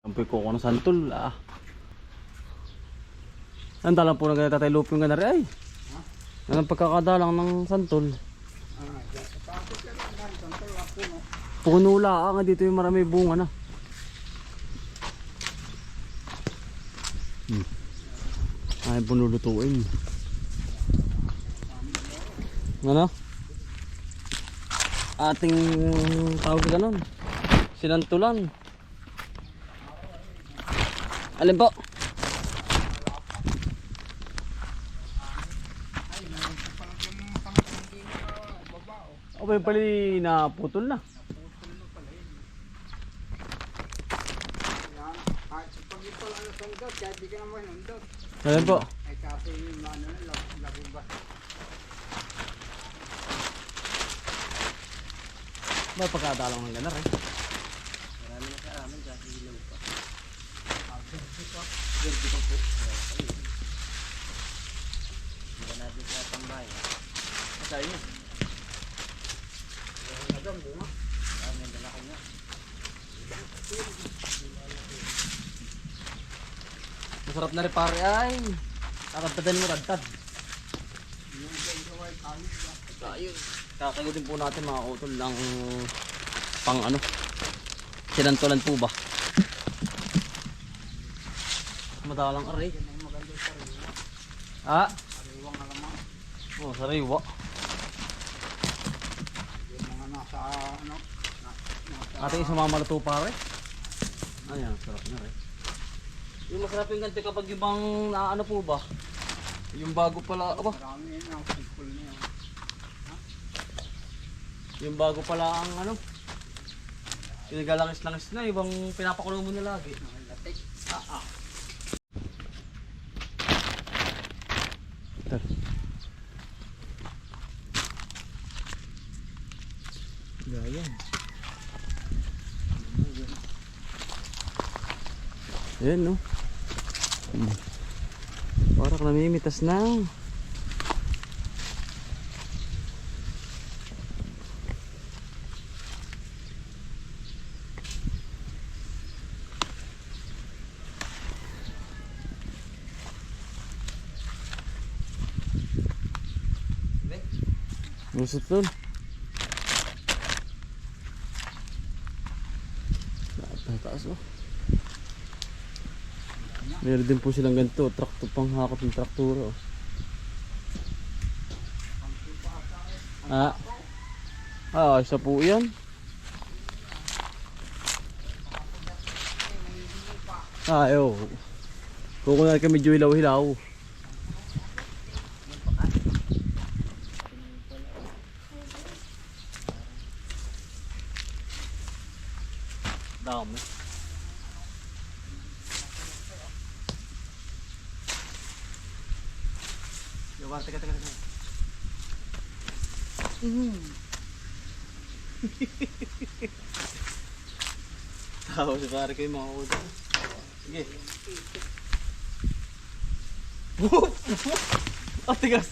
Sampoy ko ng santol. Andalan po ng ganyan tatay Lupe yung ganari ay. Anong pagkakadalang ng santol? Puno lang dito yung marami bunga na. Ay bunulutuin. Ano? Ating tawag ganon. Sinantulan. Alin po? O may pali na putol na. Alin po? Ba pagkadalang ng ganar eh. Marami na sa amin kasi ilaw pa. Hindi na natin sa tambay. Masaya yun. Bunga. Marami na laki na. Masarap na rin pare ay. Kakadtadan mo ragtad. Ayun. Kakagutin po natin mga utol ng pang ano. Sinantulan po ba? Madalang aray. Ah? Sariwang alamang. Oh, sariwa. Yung mga nasa ano. Ating isumamalato pare. Ayan, sarap na rin. Yung masarap yung ganti kapag yung bang ano po ba? Yung bago pala, aba. Marami yun ang sipol niya. Yung bago pala ang ano. Pinagalangis-langis na, ibang pinapakulo mo na lagi. Latik. Ito. Gaya. Ayan no. Parang namimitas na. Musot doon. Taas oh. Meron din po silang ganito, traktor panghakot ng traktura oh. Isa po yan. Ayo. Kukunan kami medyo hilaw-hilaw. Dami. Yawa, teka. Tawa si pare kayo mga uda. Sige. Oh, tigas.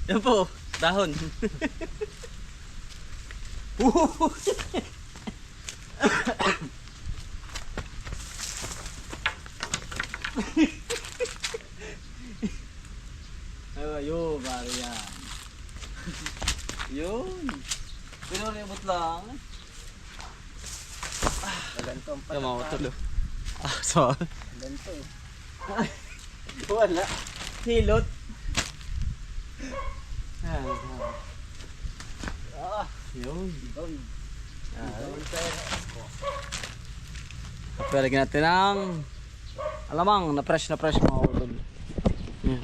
Yan po, dahon. Ayun, pare yan. Yun. Pinuribot lang. Ganito ang Yung mga tulo. So. Ganito eh. Wala. Hilot. Yun. Doon. Palagyan natin ng alamang na fresh mga utol. Yan.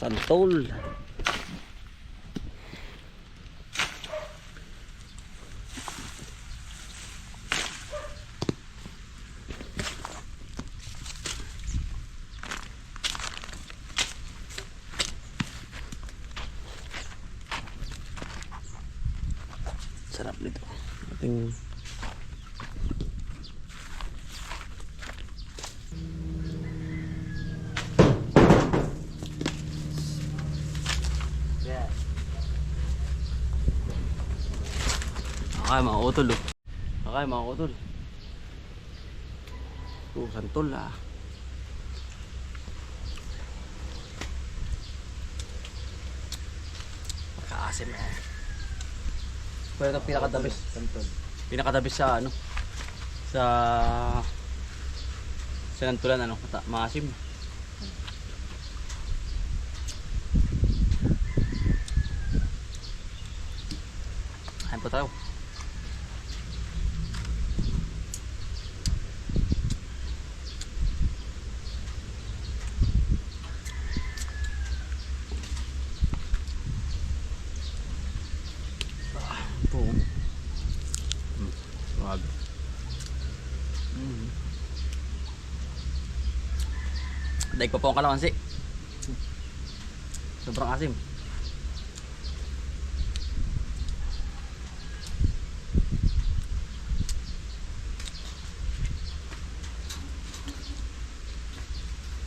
Santol. Sarap nito. Ating mga utol. Okay mga utol. Santol ah. Makaasim eh. Pero ito pinakadabis. Santol. Pinakadabis sa ano? Sa Nantulan ano? Maasim. Kain po tayo. Ito. Grabe. Daig pa po ang kalamansi. Sobrang asim.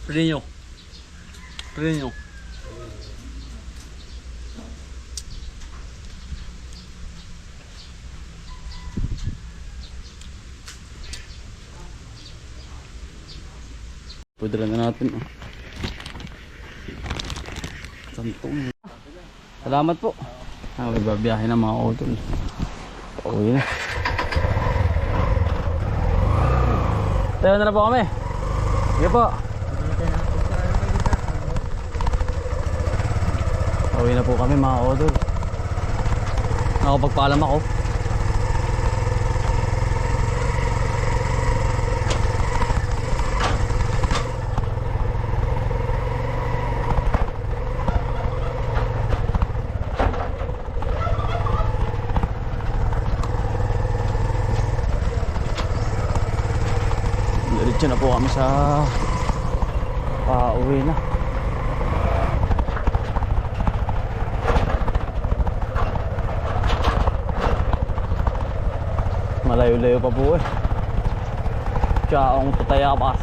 Pwede nyo. Pwede nyo. Pwede lang na natin. Santong. Salamat po. May babiyahe ng mga utol. Pauwi na. Tayo na po kami. Sige po. Pauwi na po kami mga utol. Nakapagpaalam ako. Diretso na po kami sa pauwi na. Malayo-layo pa po eh. Chaong Tutayapas.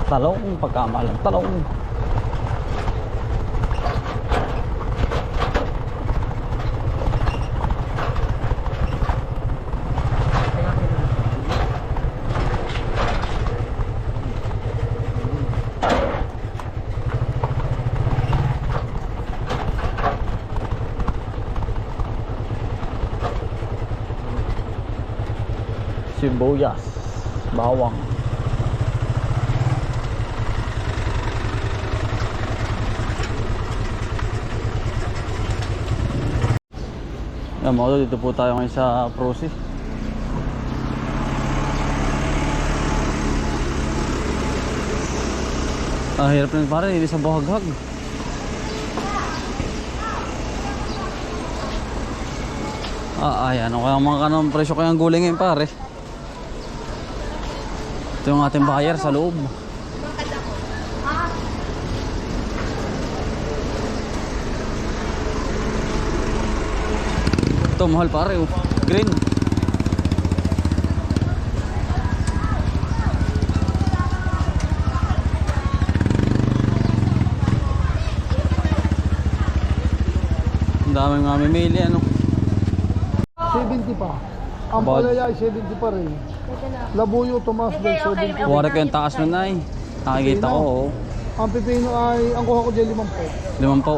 Talong, pagkamahal ng talong. Sibuyas, bawang. Yan mga tol, dito po tayo ngayon sa Prosi. Ang hirap rin pare, hindi sa buhaghag. Ayan, ano kaya mga kanong presyo kayang gulay ngayon pare. Ito yung ating buyer sa loob. Ito mahal pare oh. Green. daming mamimili ano. 70 pa. Ang About- palaya ay 70 pa rin. Labuyo, Tomas del 70. Wala ko yung taas nun ay. Nakikita ko, oh. Ang pipino ay, ang kuha ko dyan 5 po. 5 po.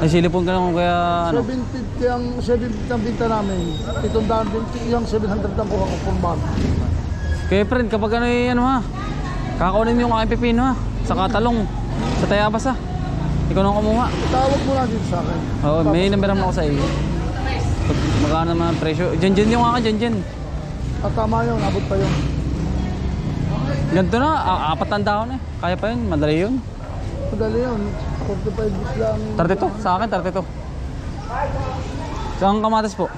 Ay silipon ka naman kaya ano. 750 ang 750 ang binta namin. 720 yung 700 ang kuha ko per bag. Kaya friend, kapag ano ano ha. Kakaunin yung aking pipino ha. Sa katalong. Sa tayabas ha. Ikaw nang kumuha. Tawag mo lang dito sa akin. Oo, may number naman ako sa iyo. Magkano naman ang presyo. Dyan yung akin, dyan. At tama yun, abot pa yun. Ganito na, 4 ang dahon eh. Kaya pa yun, madali yun. Madali yun. 45 bis lang. 32, sa akin 32. Saan kamatis po?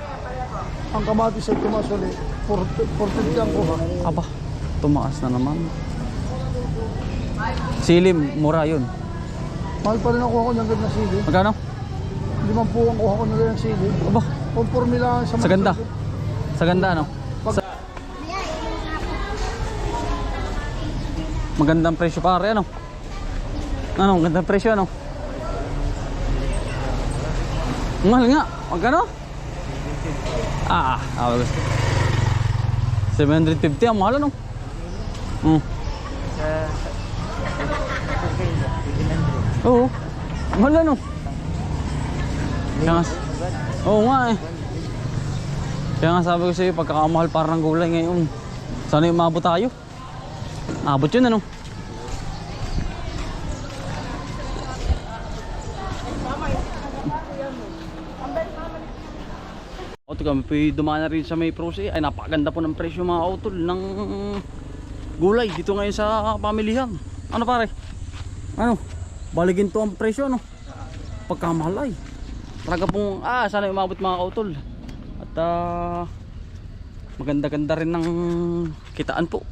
Ang kamatis ay tumas ulit. 450 ang kuha. Aba, tumaas na naman. Silim, mura yun. Mahal pa rin ang kuha ko niyang ganda sili. Magkano? 5 po ang kuha ko na ng sili. Aba, Conforme lang sa sa ganda. Sa ganda ano? Pag- Magandang presyo pare ano? Ano, magandang presyo ano? Mahal nga, magkano? Gusto. 750 ang mahal ano? Oo, mahal ano? Kaya nga, oo nga eh. Kaya nga sabi ko sa'yo, pagkakamahal parang gulay ngayon. Sana yung maabot tayo? Abot yun ano? Ito kami dumaan na rin sa may prose. Ay napakaganda po ng presyo mga kautol ng gulay dito ngayon sa pamilihan. Ano pare? Ano? Baligin to ang presyo no? Pagkamahal ay. Talaga pong sana umabot mga kautol. At maganda-ganda rin ng kitaan po.